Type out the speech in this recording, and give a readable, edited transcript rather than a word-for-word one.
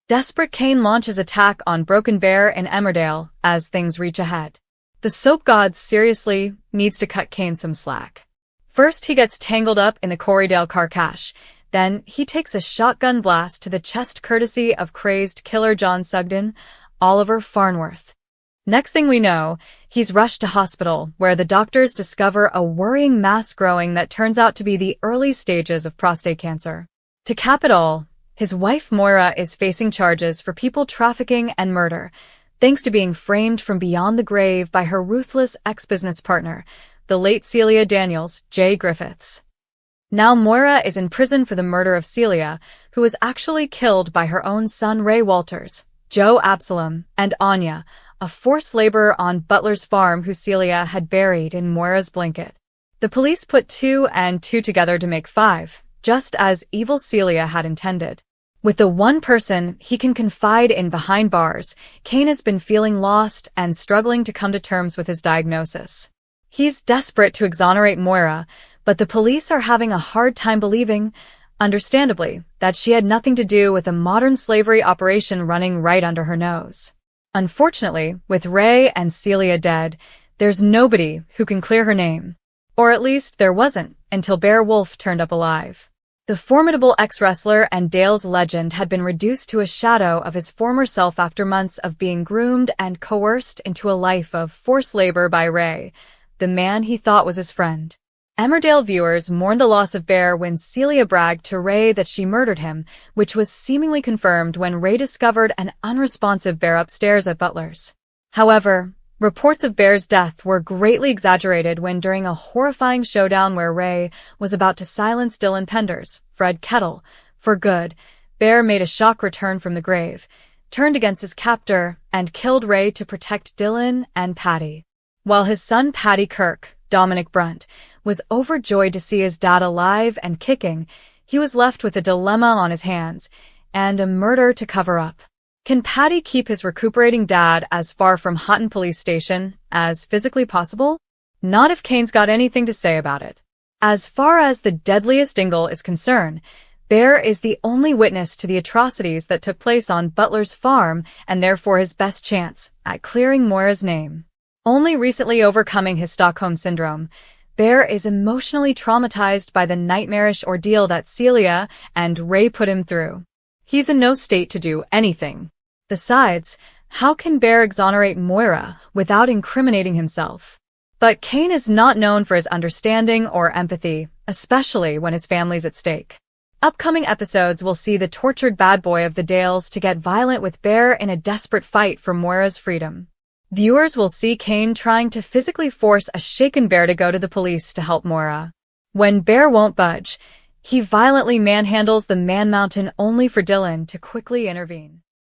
Desperate Cain launches attack on Broken Bear in Emmerdale as things reach a head. The soap god seriously needs to cut Cain some slack. First, he gets tangled up in the Corriedale car crash. Then, he takes a shotgun blast to the chest courtesy of crazed killer John Sugden, Oliver Farnworth. Next thing we know, he's rushed to hospital, where the doctors discover a worrying mass growing that turns out to be the early stages of prostate cancer. To cap it all, his wife Moira is facing charges for people trafficking and murder, thanks to being framed from beyond the grave by her ruthless ex-business partner, the late Celia Daniels, J. Griffiths. Now Moira is in prison for the murder of Celia, who was actually killed by her own son Ray Walters, Joe Absalom, and Anya, a forced laborer on Butler's farm who Celia had buried in Moira's blanket. The police put 2 and 2 together to make 5, just as evil Celia had intended. With the one person he can confide in behind bars, Cain has been feeling lost and struggling to come to terms with his diagnosis. He's desperate to exonerate Moira, but the police are having a hard time believing, understandably, that she had nothing to do with a modern slavery operation running right under her nose. Unfortunately, with Ray and Celia dead, there's nobody who can clear her name. Or at least there wasn't, until Bear Wolf turned up alive. The formidable ex-wrestler and Dale's legend had been reduced to a shadow of his former self after months of being groomed and coerced into a life of forced labor by Ray, the man he thought was his friend. Emmerdale viewers mourned the loss of Bear when Celia bragged to Ray that she murdered him, which was seemingly confirmed when Ray discovered an unresponsive Bear upstairs at Butler's. However, reports of Bear's death were greatly exaggerated when during a horrifying showdown where Ray was about to silence Dylan Pender's, Fred Kettle, for good, Bear made a shock return from the grave, turned against his captor, and killed Ray to protect Dylan and Patty. While his son Paddy Kirk, Dominic Brunt, was overjoyed to see his dad alive and kicking, he was left with a dilemma on his hands and a murder to cover up. Can Paddy keep his recuperating dad as far from Houghton Police Station as physically possible? Not if Cain's got anything to say about it. As far as the deadliest dingle is concerned, Bear is the only witness to the atrocities that took place on Butler's farm and therefore his best chance at clearing Moira's name. Only recently overcoming his Stockholm Syndrome, Bear is emotionally traumatized by the nightmarish ordeal that Celia and Ray put him through. He's in no state to do anything. Besides, how can Bear exonerate Moira without incriminating himself? But Cain is not known for his understanding or empathy, especially when his family's at stake. Upcoming episodes will see the tortured bad boy of the Dales to get violent with Bear in a desperate fight for Moira's freedom. Viewers will see Cain trying to physically force a shaken Bear to go to the police to help Moira. When Bear won't budge, he violently manhandles the Man Mountain only for Dylan to quickly intervene.